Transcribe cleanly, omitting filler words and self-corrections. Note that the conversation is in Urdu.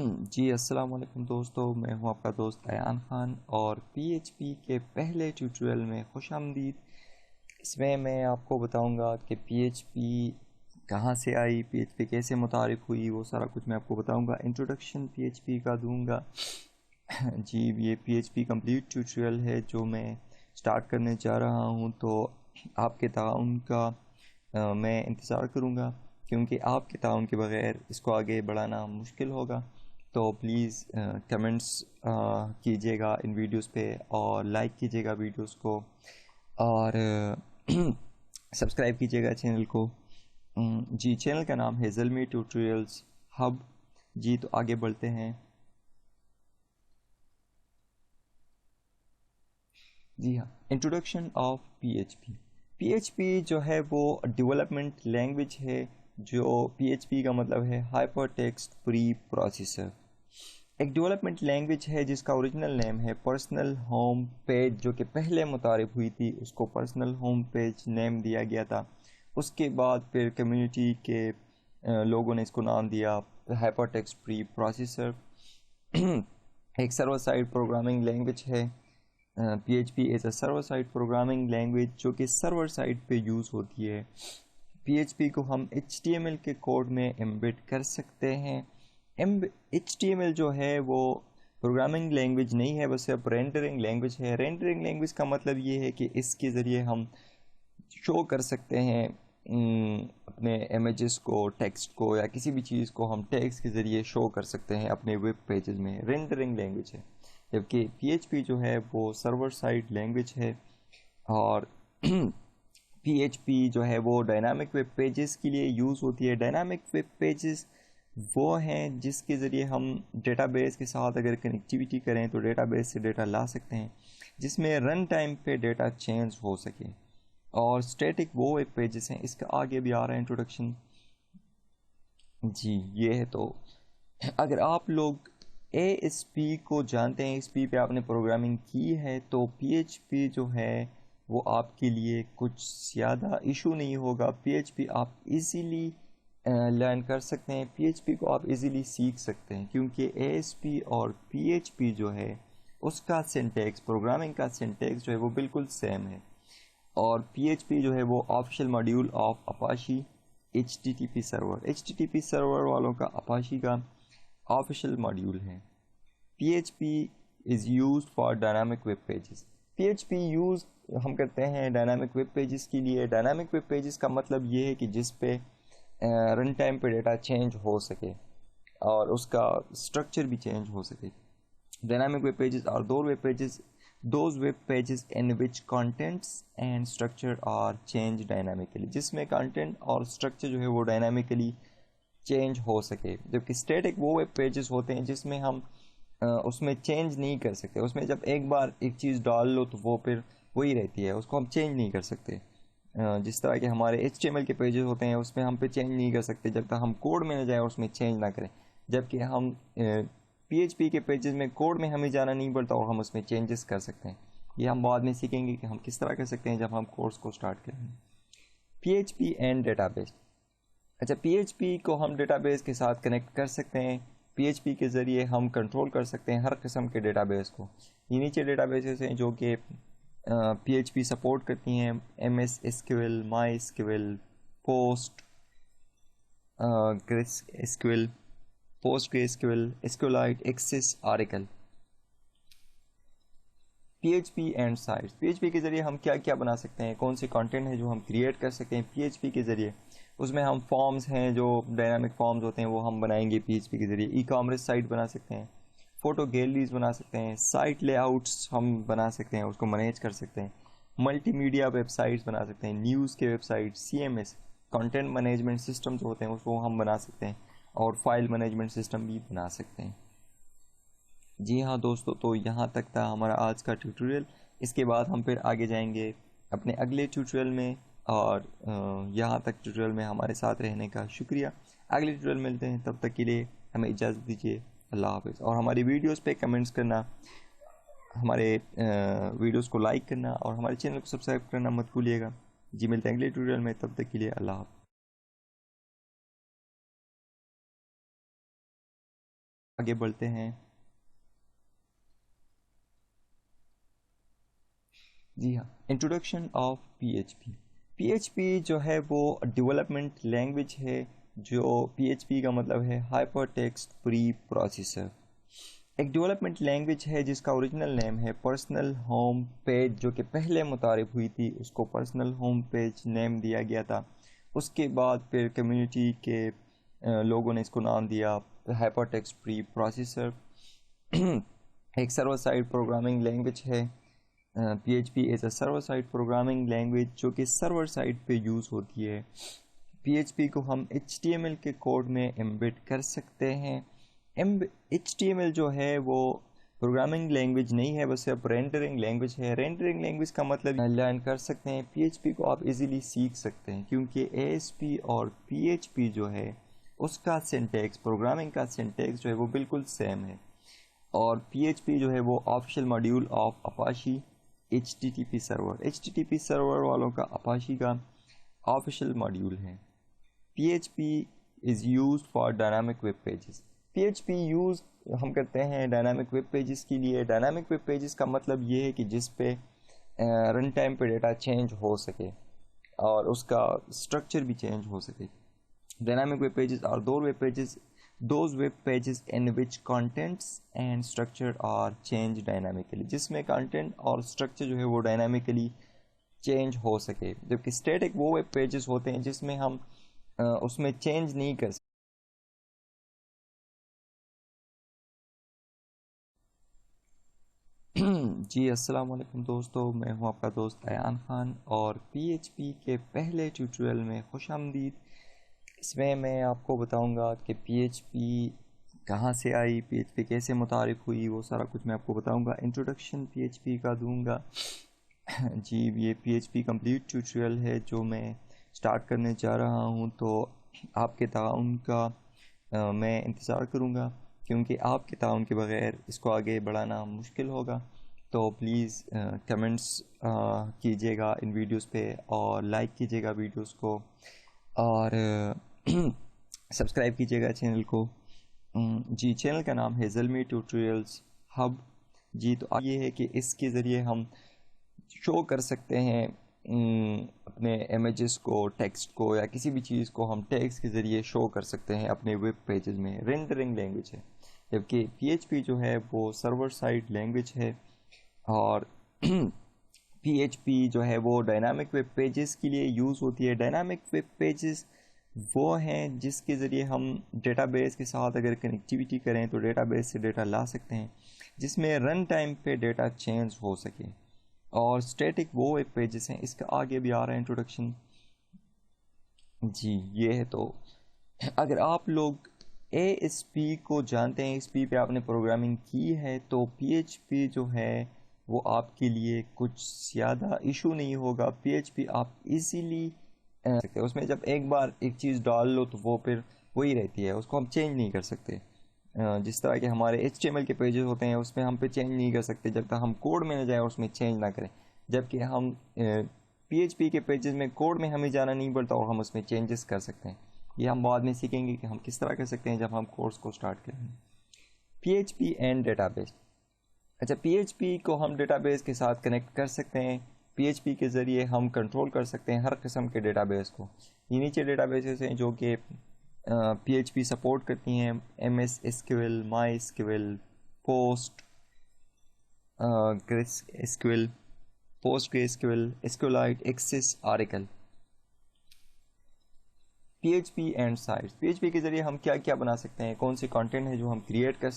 جی السلام علیکم دوستو، میں ہوں آپ کا دوست ایان خان اور پی ایچ پی کے پہلے ٹیوٹوریل میں خوش آمدید۔ اس میں آپ کو بتاؤں گا کہ پی ایچ پی کہاں سے آئی، پی ایچ پی کیسے متعارف ہوئی، وہ سارا کچھ میں آپ کو بتاؤں گا۔ انٹروڈکشن پی ایچ پی کا دوں گا۔ جی یہ P H P complete tutorial ہے جو میں سٹارٹ کرنے جا رہا ہوں، تو آپ کے تعاون کا میں انتظار کروں گا، کیونکہ آپ کے تعاون کے بغیر اس کو آگے بڑھانا مشکل ہوگا۔ تو پلیز کمنٹس کیجیے گا ان ویڈیوز پہ، اور لائک کیجیے گا ویڈیوز کو، اور سبسکرائب کیجیے گا چینل کو۔ جی چینل کا نام ہے زلمی ٹیوٹوریلز ہب۔ جی تو آگے بڑھتے ہیں۔ جی ہاں، introduction of P H P. P H P جو ہے وہ ڈیولپمنٹ لینگویج ہے، جو پی ایچ پی کا مطلب ہے ہائپر ٹیکسٹ پری پروسیسر۔ ایک ڈیولپمنٹ لینگویج ہے جس کا اوریجنل نیم ہے پرسنل ہوم پیج، جو کہ پہلے متعارف ہوئی تھی، اس کو پرسنل ہوم پیج نیم دیا گیا تھا۔ اس کے بعد پھر کمیونٹی کے لوگوں نے اس کو نام دیا ہائپر ٹیکسٹ پری پروسیسر۔ ایک سرور سائڈ پروگرامنگ لینگویج ہے۔ پی ایچ پی از اے سرور سائڈ پروگرامنگ لینگویج جو کہ سرور سائڈ پہ یوز ہوتی ہے۔ پی ایچ پی کو ہم ایچ ٹی ایم ایل کے کوڈ میں ایمبیڈ کر سکتے ہیں۔ ایچ ٹی ایم ایل جو ہے وہ پروگرامنگ لینگویج نہیں ہے، بس صرف رینڈرنگ لینگویج ہے۔ رینڈرنگ لینگویج کا مطلب یہ ہے کہ اس کے ذریعے ہم شو کر سکتے ہیں اپنے امیجز کو، ٹیکسٹ کو، یا کسی بھی چیز کو ہم ٹیکسٹ کے ذریعے شو کر سکتے ہیں اپنے ویب پیجز میں۔ رینڈرنگ لینگویج ہے، جبکہ پی ایچ پی جو ہے وہ سرور سائڈ لینگویج ہے۔ اور پی ایچ پی جو ہے وہ ڈائنامک ویب پیجز کے لیے یوز ہوتی ہے۔ ڈائنامک ویب پیجز وہ ہیں جس کے ذریعے ہم ڈیٹا بیس کے ساتھ اگر کنیکٹیویٹی کریں تو ڈیٹا بیس سے ڈیٹا لا سکتے ہیں، جس میں رن ٹائم پہ ڈیٹا چینج ہو سکے۔ اور اسٹیٹک وہ ویب پیجز ہیں، اس کا آگے بھی آ رہا ہے انٹروڈکشن۔ جی یہ ہے، تو اگر آپ لوگ اے ایس پی کو جانتے ہیں، اس پی پہ آپ نے پروگرامنگ کی ہے، تو پی ایچ پی جو ہے وہ آپ کے لیے کچھ زیادہ ایشو نہیں ہوگا۔ پی ایچ پی آپ ایزیلی لرن کر سکتے ہیں، پی ایچ پی کو آپ ایزیلی سیکھ سکتے ہیں، کیونکہ اے ایس پی اور پی ایچ پی جو ہے اس کا سینٹیکس، پروگرامنگ کا سینٹیکس جو ہے وہ بالکل سیم ہے۔ اور پی ایچ پی جو ہے وہ official module of Apache H T T P server, H T T P server والوں کا اپاشی کا آفیشیل ماڈیول ہے۔ P H P is used for dynamic web pages. P H P use ہم کرتے ہیں ڈائنامک ویب پیجز کے لیے۔ ڈائنامک ویب پیجز کا مطلب یہ ہے کہ جس پہ رن ٹائم پہ ڈیٹا چینج ہو سکے اور اس کا اسٹرکچر بھی چینج ہو سکے۔ Dynamic web pages are those web pages in which contents and structure are change dynamically, جس میں کانٹینٹ اور اسٹرکچر جو ہے وہ ڈائنامکلی چینج ہو سکے۔ جبکہ اسٹیٹک وہ ویب پیجز ہوتے ہیں جس میں ہم اس میں چینج نہیں کر سکتے، اس میں جب ایک بار ایک چیز ڈال لو تو وہ پھر وہی رہتی ہے، اس کو ہم چینج نہیں کر سکتے۔ جس طرح کہ ہمارے ایچ ٹی ایم ایل کے پیجز ہوتے ہیں، اس میں ہم پہ چینج نہیں کر سکتے جب تک ہم کوڈ میں نہ جائیں اور اس میں چینج نہ کریں، جبکہ ہم پی ایچ پی کے پیجز میں کوڈ میں ہمیں جانا نہیں پڑتا اور ہم اس میں چینجز کر سکتے ہیں۔ یہ ہم بعد میں سیکھیں گے کہ ہم کس طرح کر سکتے ہیں جب ہم کورس کو سٹارٹ کریں گے۔ P H P and database. اچھا، پی ایچ پی کو ہم ڈیٹا بیس کے ساتھ کنیکٹ کر سکتے ہیں۔ پی ایچ پی کے ذریعے ہم کنٹرول کر سکتے ہیں ہر قسم کے ڈیٹا بیس کو۔ یہ نیچے ڈیٹا بیسز ہیں جو کہ پی ایچ پی سپورٹ کرتی ہیں: M S S Q L, my S Q L, post S Q L, post S Q L, S Q light, Access, Oracle. P H P and sites. P H P کے ذریعے ہم کیا کیا بنا سکتے ہیں، کون سے کانٹینٹ ہیں جو ہم کریٹ کر سکتے ہیں پی ایچ پی کے ذریعے۔ اس میں ہم فارمز ہیں، جو ڈائنامک فارمز ہوتے ہیں وہ ہم بنائیں گے پی ایچ پی کے ذریعے۔ ای کامرس سائٹ بنا سکتے ہیں، فوٹو گیلریز بنا سکتے ہیں، سائٹ لے آؤٹس ہم بنا سکتے ہیں، اس کو مینیج کر سکتے ہیں، ملٹی میڈیا ویب سائٹس بنا سکتے ہیں، نیوز کے website, C M S content management system جو ہوتے ہیں اس کو ہم بنا سکتے ہیں، اور فائل مینجمنٹ سسٹم بھی بنا سکتے ہیں۔ جی ہاں دوستو، تو یہاں تک تھا ہمارا آج کا ٹیوٹوریل۔ اس کے بعد ہم پھر آگے جائیں گے اپنے اگلے ٹیوٹوریل میں، اور یہاں تک ٹیوٹوریل میں ہمارے ساتھ رہنے کا شکریہ۔ اگلے ٹیوٹوریل ملتے ہیں، تب تک کے لیے ہمیں اجازت دیجیے۔ اللہ حافظ۔ اور ہماری ویڈیوز پہ کمنٹس کرنا، ہمارے ویڈیوز کو لائک کرنا، اور ہمارے چینل کو سبسکرائب کرنا مت بھولیے گا۔ جی ملتے ہیں اگلے ٹیوٹوریل میں، تب تک کے لیے اللہ حافظ۔ آگے بڑھتے ہیں. جی ہاں، introduction of P H P. P H P جو ہے وہ ڈیولپمنٹ لینگویج ہے. جو پی ایچ پی کا مطلب ہے ہائپر ٹیکسٹ پری پروسیسر. ایک ڈیولپمنٹ لینگویج ہے جس کا اوریجنل نیم ہے پرسنل ہوم پیج، جو کہ پہلے متعارف ہوئی تھی اس کو پرسنل ہوم پیج نیم دیا گیا تھا. اس کے بعد پھر کمیونٹی کے لوگوں نے اس کو نام دیا ہائپر ٹیکسٹ پری پروسیسر. ایک سرور سائڈ پروگرامنگ لینگویج ہے. P H P as a server side programming language جو کہ سرور سائڈ پہ یوز ہوتی ہے. پی ایچ پی کو ہم ایچ ٹی ایم ایل کے کوڈ میں ایمبیڈ کر سکتے ہیں. ایچ ٹی ایم ایل جو ہے وہ پروگرامنگ لینگویج نہیں ہے، بس صرف رینڈرنگ لینگویج ہے. رینڈرنگ لینگویج کا مطلب لرن کر سکتے ہیں. پی ایچ پی کو آپ ایزیلی سیکھ سکتے ہیں کیونکہ اے ایس پی اور پی ایچ پی جو ہے اس کا سینٹیکس، پروگرامنگ کا سینٹیکس جو ہے وہ بالکل سیم ہے. اور پی ایچ پی جو ہے وہ official module of Apache H T T P server. H T T P server والوں کا اپاشی کا آفیشیل ماڈیول ہے. P H P is used for dynamic web pages. P H P use ہم کرتے ہیں ڈائنامک ویب پیجز کے لیے. ڈائنامک ویب پیجز کا مطلب یہ ہے کہ جس پہ رن ٹائم پہ ڈیٹا چینج ہو سکے اور اس کا اسٹرکچر بھی چینج ہو سکے. ڈائنامک ویب پیجز اور those web pages in which contents and structure are changed dynamically. جس میں کنٹینٹ اور اسٹرکچر جو ہے وہ ڈائنامیکلی چینج ہو سکے. جبکہ اسٹیٹک وہ ویب پیجز ہوتے ہیں جس میں ہم اس میں چینج نہیں کر سکتے. جی السلام علیکم دوستو، میں ہوں آپ کا دوست ایان خان اور پی ایچ پی کے پہلے ٹیوٹوریل میں خوش آمدید. اس میں آپ کو بتاؤں گا کہ پی ایچ پی کہاں سے آئی، پی ایچ پی کیسے متعارف ہوئی، وہ سارا کچھ میں آپ کو بتاؤں گا. انٹروڈکشن پی ایچ پی کا دوں گا. جی یہ P H P complete tutorial ہے جو میں سٹارٹ کرنے جا رہا ہوں، تو آپ کے تعاون کا میں انتظار کروں گا کیونکہ آپ کے تعاون کے بغیر اس کو آگے بڑھانا مشکل ہوگا. تو پلیز کمنٹس کیجیے گا ان ویڈیوز پہ اور لائک کیجیے گا ویڈیوز کو اور سبسکرائب کیجیے گا چینل کو. جی چینل کا نام ہے زلمی ٹیوٹوریلز ہب. جی تو یہ ہے کہ اس کے ذریعے ہم شو کر سکتے ہیں اپنے امیجز کو، ٹیکسٹ کو یا کسی بھی چیز کو ہم ٹیکسٹ کے ذریعے شو کر سکتے ہیں اپنے ویب پیجز میں. رینڈرنگ لینگویج ہے، جبکہ پی ایچ پی جو ہے وہ سرور سائڈ لینگویج ہے. اور پی ایچ پی جو ہے وہ ڈائنامک ویب پیجز کے لیے یوز ہوتی ہے. ڈائنامک ویب پیجز وہ ہیں جس کے ذریعے ہم ڈیٹا بیس کے ساتھ اگر کنیکٹیویٹی کریں تو ڈیٹا بیس سے ڈیٹا لا سکتے ہیں جس میں رن ٹائم پہ ڈیٹا چینج ہو سکے. اور اسٹیٹک وہ ویب پیجز ہیں. اس کا آگے بھی آ رہا ہے انٹروڈکشن. جی یہ ہے. تو اگر آپ لوگ اے ایس پی کو جانتے ہیں، اس پی پہ آپ نے پروگرامنگ کی ہے، تو پی ایچ پی جو ہے وہ آپ کے لیے کچھ زیادہ ایشو نہیں ہوگا. پی ایچ پی آپ ایزیلی اس میں جب ایک بار ایک چیز ڈال لو تو وہ پھر وہی رہتی ہے، اس کو ہم چینج نہیں کر سکتے. جس طرح کہ ہمارے ایچ ٹی ایم ایل کے پیجز ہوتے ہیں اس میں ہم پہ چینج نہیں کر سکتے جب تک ہم کوڈ میں نہ جائیں اور اس میں چینج نہ کریں. جبکہ ہم پی ایچ پی کے پیجز میں کوڈ میں ہمیں جانا نہیں پڑتا اور ہم اس میں چینجز کر سکتے ہیں. یہ ہم بعد میں سیکھیں گے کہ ہم کس طرح کر سکتے ہیں جب ہم کورس کو سٹارٹ کریں. P H P and database. اچھا پی ایچ پی کو ہم ڈیٹا بیس کے ساتھ کنیکٹ کر سکتے ہیں. پی ایچ پی کے ذریعے ہم کنٹرول کر سکتے ہیں ہر قسم کے ڈیٹا بیس کو. یہ نیچے ڈیٹا بیسز ہیں جو کہ پی ایچ پی سپورٹ کرتی ہیں: M S S Q L, my S Q L, post S Q L, post S Q L, S Q light, Access, Oracle. P H P and sites. P H P کے ذریعے ہم کیا کیا بنا سکتے ہیں، کون سے کانٹینٹ ہے جو ہم کریٹ کر